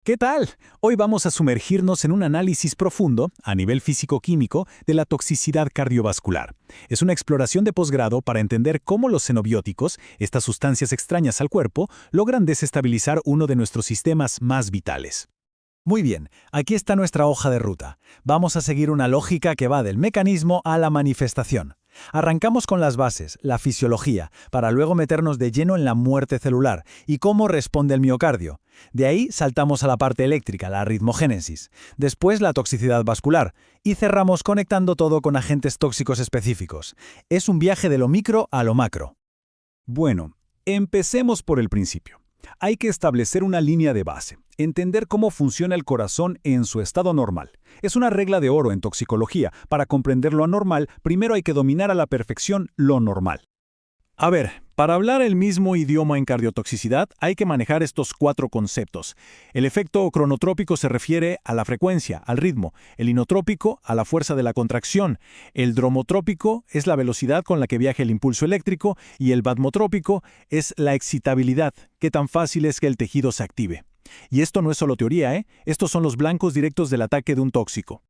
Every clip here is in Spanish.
¿Qué tal? Hoy vamos a sumergirnos en un análisis profundo, a nivel físico-químico, de la toxicidad cardiovascular. Es una exploración de posgrado para entender cómo los xenobióticos, estas sustancias extrañas al cuerpo, logran desestabilizar uno de nuestros sistemas más vitales. Muy bien, aquí está nuestra hoja de ruta. Vamos a seguir una lógica que va del mecanismo a la manifestación. Arrancamos con las bases, la fisiología, para luego meternos de lleno en la muerte celular y cómo responde el miocardio. De ahí saltamos a la parte eléctrica, la ritmogénesis. Después la toxicidad vascular. Y cerramos conectando todo con agentes tóxicos específicos. Es un viaje de lo micro a lo macro. Bueno, empecemos por el principio. Hay que establecer una línea de base, entender cómo funciona el corazón en su estado normal. Es una regla de oro en toxicología. Para comprender lo anormal, primero hay que dominar a la perfección lo normal. A ver, para hablar el mismo idioma en cardiotoxicidad hay que manejar estos 4 conceptos. El efecto cronotrópico se refiere a la frecuencia, al ritmo, el inotrópico a la fuerza de la contracción, el dromotrópico es la velocidad con la que viaja el impulso eléctrico y el batmotrópico es la excitabilidad, qué tan fácil es que el tejido se active. Y esto no es solo teoría, ¿eh? Estos son los blancos directos del ataque de un tóxico.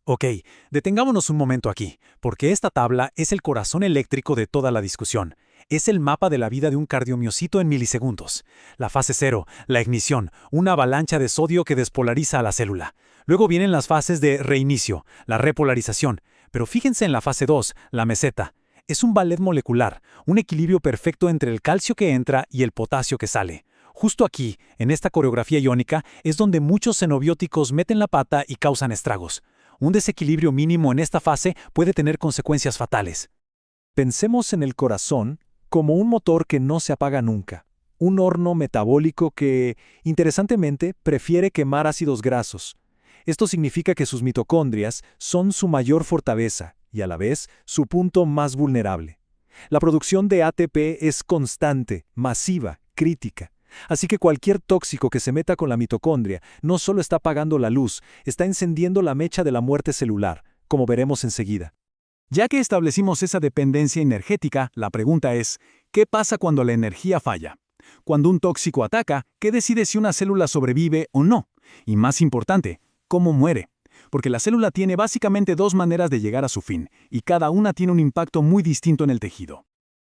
Ok, detengámonos un momento aquí, porque esta tabla es el corazón eléctrico de toda la discusión. Es el mapa de la vida de un cardiomiocito en milisegundos. La fase 0, la ignición, una avalancha de sodio que despolariza a la célula. Luego vienen las fases de reinicio, la repolarización. Pero fíjense en la fase 2, la meseta. Es un ballet molecular, un equilibrio perfecto entre el calcio que entra y el potasio que sale. Justo aquí, en esta coreografía iónica, es donde muchos xenobióticos meten la pata y causan estragos. Un desequilibrio mínimo en esta fase puede tener consecuencias fatales. Pensemos en el corazón como un motor que no se apaga nunca. Un horno metabólico que, interesantemente, prefiere quemar ácidos grasos. Esto significa que sus mitocondrias son su mayor fortaleza y, a la vez, su punto más vulnerable. La producción de ATP es constante, masiva, crítica. Así que cualquier tóxico que se meta con la mitocondria no solo está apagando la luz, está encendiendo la mecha de la muerte celular, como veremos enseguida. Ya que establecimos esa dependencia energética, la pregunta es, ¿qué pasa cuando la energía falla? Cuando un tóxico ataca, ¿qué decide si una célula sobrevive o no? Y más importante, ¿cómo muere? Porque la célula tiene básicamente 2 maneras de llegar a su fin, y cada una tiene un impacto muy distinto en el tejido.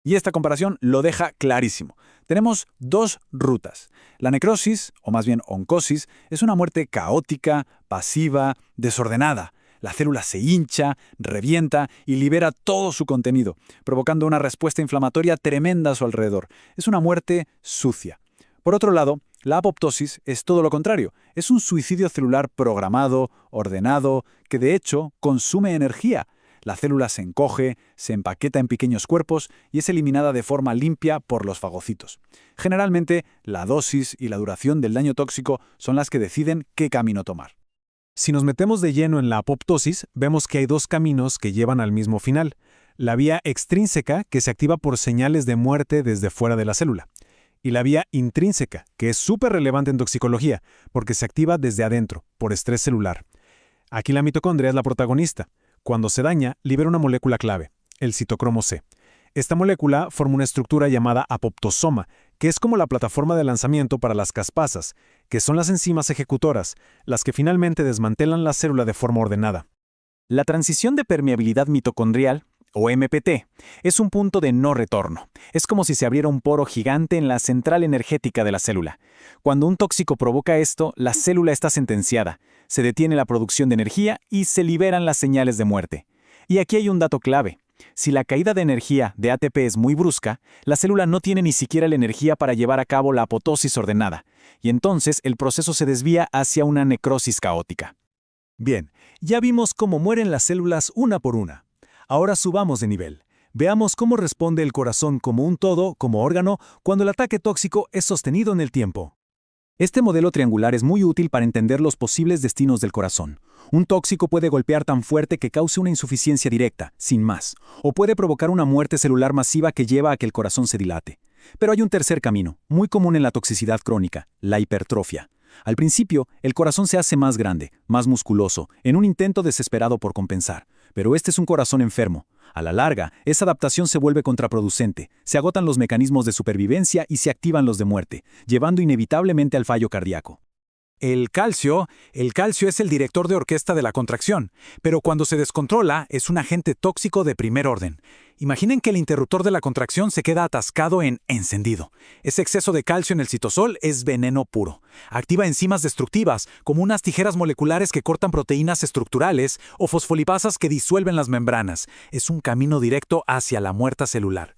Y esta comparación lo deja clarísimo. Tenemos 2 rutas. La necrosis, o más bien oncosis, es una muerte caótica, pasiva, desordenada. La célula se hincha, revienta y libera todo su contenido, provocando una respuesta inflamatoria tremenda a su alrededor. Es una muerte sucia. Por otro lado, la apoptosis es todo lo contrario. Es un suicidio celular programado, ordenado, que de hecho consume energía. La célula se encoge, se empaqueta en pequeños cuerpos y es eliminada de forma limpia por los fagocitos. Generalmente, la dosis y la duración del daño tóxico son las que deciden qué camino tomar. Si nos metemos de lleno en la apoptosis, vemos que hay 2 caminos que llevan al mismo final. La vía extrínseca, que se activa por señales de muerte desde fuera de la célula. Y la vía intrínseca, que es súper relevante en toxicología, porque se activa desde adentro, por estrés celular. Aquí la mitocondria es la protagonista. Cuando se daña, libera una molécula clave, el citocromo C. Esta molécula forma una estructura llamada apoptosoma, que es como la plataforma de lanzamiento para las caspasas, que son las enzimas ejecutoras, las que finalmente desmantelan la célula de forma ordenada. La transición de permeabilidad mitocondrial, o MPT, es un punto de no retorno. Es como si se abriera un poro gigante en la central energética de la célula. Cuando un tóxico provoca esto, la célula está sentenciada. Se detiene la producción de energía y se liberan las señales de muerte. Y aquí hay un dato clave. Si la caída de energía de ATP es muy brusca, la célula no tiene ni siquiera la energía para llevar a cabo la apoptosis ordenada, y entonces el proceso se desvía hacia una necrosis caótica. Bien, ya vimos cómo mueren las células una por una. Ahora subamos de nivel. Veamos cómo responde el corazón como un todo, como órgano, cuando el ataque tóxico es sostenido en el tiempo. Este modelo triangular es muy útil para entender los posibles destinos del corazón. Un tóxico puede golpear tan fuerte que cause una insuficiencia directa, sin más, o puede provocar una muerte celular masiva que lleva a que el corazón se dilate. Pero hay un tercer camino, muy común en la toxicidad crónica, la hipertrofia. Al principio, el corazón se hace más grande, más musculoso, en un intento desesperado por compensar. Pero este es un corazón enfermo. A la larga, esa adaptación se vuelve contraproducente, se agotan los mecanismos de supervivencia y se activan los de muerte, llevando inevitablemente al fallo cardíaco. El calcio es el director de orquesta de la contracción, pero cuando se descontrola es un agente tóxico de primer orden. Imaginen que el interruptor de la contracción se queda atascado en encendido. Ese exceso de calcio en el citosol es veneno puro. Activa enzimas destructivas, como unas tijeras moleculares que cortan proteínas estructurales o fosfolipasas que disuelven las membranas. Es un camino directo hacia la muerte celular.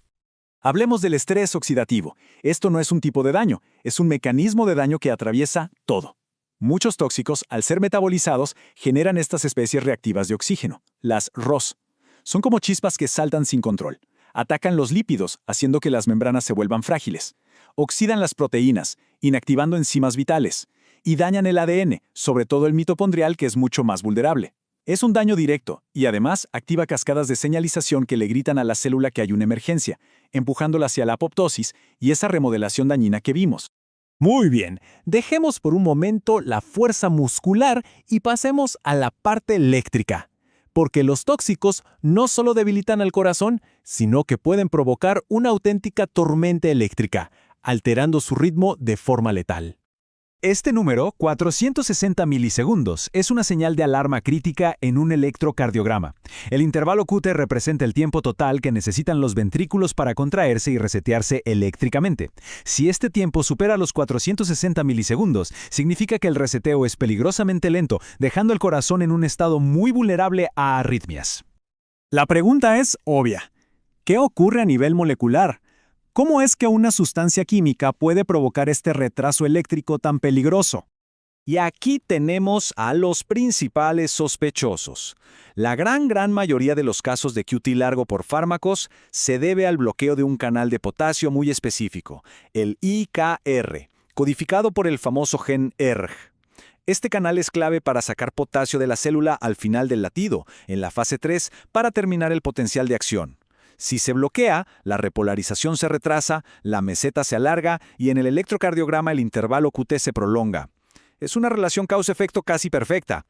Hablemos del estrés oxidativo. Esto no es un tipo de daño, es un mecanismo de daño que atraviesa todo. Muchos tóxicos, al ser metabolizados, generan estas especies reactivas de oxígeno, las ROS. Son como chispas que saltan sin control. Atacan los lípidos, haciendo que las membranas se vuelvan frágiles. Oxidan las proteínas, inactivando enzimas vitales. Y dañan el ADN, sobre todo el mitocondrial, que es mucho más vulnerable. Es un daño directo, y además activa cascadas de señalización que le gritan a la célula que hay una emergencia, empujándola hacia la apoptosis y esa remodelación dañina que vimos. Muy bien, dejemos por un momento la fuerza muscular y pasemos a la parte eléctrica. Porque los tóxicos no solo debilitan al corazón, sino que pueden provocar una auténtica tormenta eléctrica, alterando su ritmo de forma letal. Este número, 460 milisegundos, es una señal de alarma crítica en un electrocardiograma. El intervalo QT representa el tiempo total que necesitan los ventrículos para contraerse y resetearse eléctricamente. Si este tiempo supera los 460 milisegundos, significa que el reseteo es peligrosamente lento, dejando el corazón en un estado muy vulnerable a arritmias. La pregunta es obvia. ¿Qué ocurre a nivel molecular? ¿Cómo es que una sustancia química puede provocar este retraso eléctrico tan peligroso? Y aquí tenemos a los principales sospechosos. La gran mayoría de los casos de QT largo por fármacos se debe al bloqueo de un canal de potasio muy específico, el IKR, codificado por el famoso gen ERG. Este canal es clave para sacar potasio de la célula al final del latido, en la fase 3, para terminar el potencial de acción. Si se bloquea, la repolarización se retrasa, la meseta se alarga y en el electrocardiograma el intervalo QT se prolonga. Es una relación causa-efecto casi perfecta.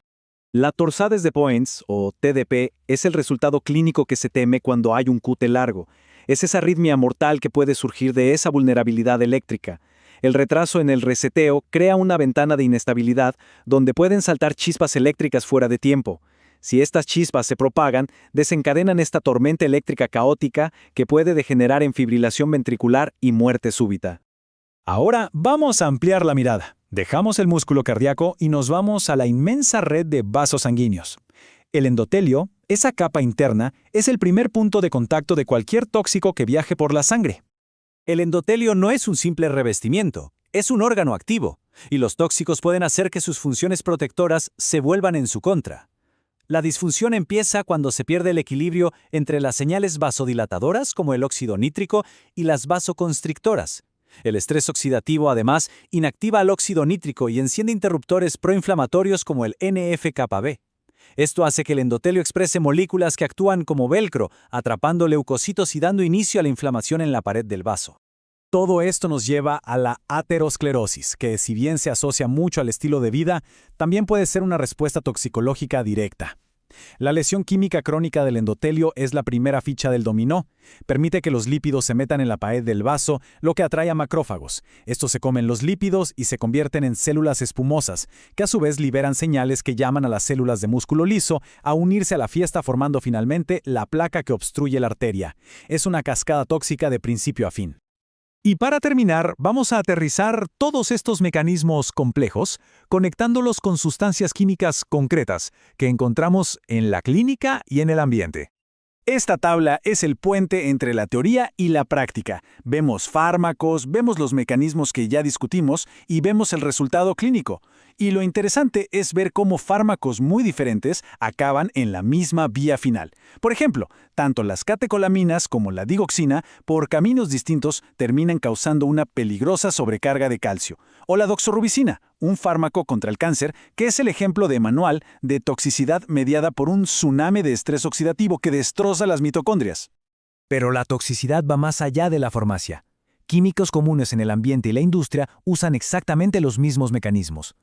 La torsades de Points, o TDP, es el resultado clínico que se teme cuando hay un QT largo. Es esa arritmia mortal que puede surgir de esa vulnerabilidad eléctrica. El retraso en el reseteo crea una ventana de inestabilidad donde pueden saltar chispas eléctricas fuera de tiempo. Si estas chispas se propagan, desencadenan esta tormenta eléctrica caótica que puede degenerar en fibrilación ventricular y muerte súbita. Ahora vamos a ampliar la mirada. Dejamos el músculo cardíaco y nos vamos a la inmensa red de vasos sanguíneos. El endotelio, esa capa interna, es el primer punto de contacto de cualquier tóxico que viaje por la sangre. El endotelio no es un simple revestimiento, es un órgano activo, y los tóxicos pueden hacer que sus funciones protectoras se vuelvan en su contra. La disfunción empieza cuando se pierde el equilibrio entre las señales vasodilatadoras, como el óxido nítrico, y las vasoconstrictoras. El estrés oxidativo, además, inactiva al óxido nítrico y enciende interruptores proinflamatorios como el NF-κB. Esto hace que el endotelio exprese moléculas que actúan como velcro, atrapando leucocitos y dando inicio a la inflamación en la pared del vaso. Todo esto nos lleva a la aterosclerosis, que si bien se asocia mucho al estilo de vida, también puede ser una respuesta toxicológica directa. La lesión química crónica del endotelio es la primera ficha del dominó. Permite que los lípidos se metan en la pared del vaso, lo que atrae a macrófagos. Estos se comen los lípidos y se convierten en células espumosas, que a su vez liberan señales que llaman a las células de músculo liso a unirse a la fiesta formando finalmente la placa que obstruye la arteria. Es una cascada tóxica de principio a fin. Y para terminar, vamos a aterrizar todos estos mecanismos complejos, conectándolos con sustancias químicas concretas que encontramos en la clínica y en el ambiente. Esta tabla es el puente entre la teoría y la práctica. Vemos fármacos, vemos los mecanismos que ya discutimos y vemos el resultado clínico. Y lo interesante es ver cómo fármacos muy diferentes acaban en la misma vía final. Por ejemplo, tanto las catecolaminas como la digoxina, por caminos distintos, terminan causando una peligrosa sobrecarga de calcio. O la doxorubicina, un fármaco contra el cáncer, que es el ejemplo de manual de toxicidad mediada por un tsunami de estrés oxidativo que destroza las mitocondrias. Pero la toxicidad va más allá de la farmacia. Químicos comunes en el ambiente y la industria usan exactamente los mismos mecanismos.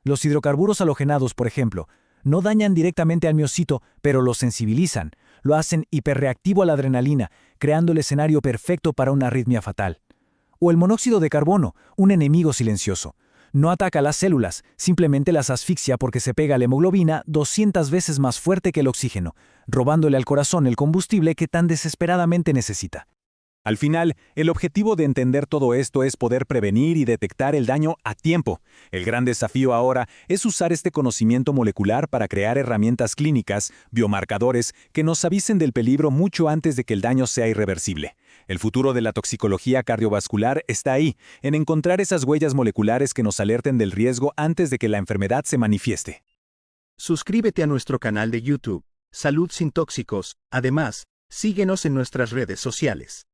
Los hidrocarburos halogenados, por ejemplo, no dañan directamente al miocito, pero lo sensibilizan, lo hacen hiperreactivo a la adrenalina, creando el escenario perfecto para una arritmia fatal. O el monóxido de carbono, un enemigo silencioso. No ataca las células, simplemente las asfixia porque se pega a la hemoglobina 200 veces más fuerte que el oxígeno, robándole al corazón el combustible que tan desesperadamente necesita. Al final, el objetivo de entender todo esto es poder prevenir y detectar el daño a tiempo. El gran desafío ahora es usar este conocimiento molecular para crear herramientas clínicas, biomarcadores, que nos avisen del peligro mucho antes de que el daño sea irreversible. El futuro de la toxicología cardiovascular está ahí, en encontrar esas huellas moleculares que nos alerten del riesgo antes de que la enfermedad se manifieste. Suscríbete a nuestro canal de YouTube, Salud sin Tóxicos. Además, síguenos en nuestras redes sociales.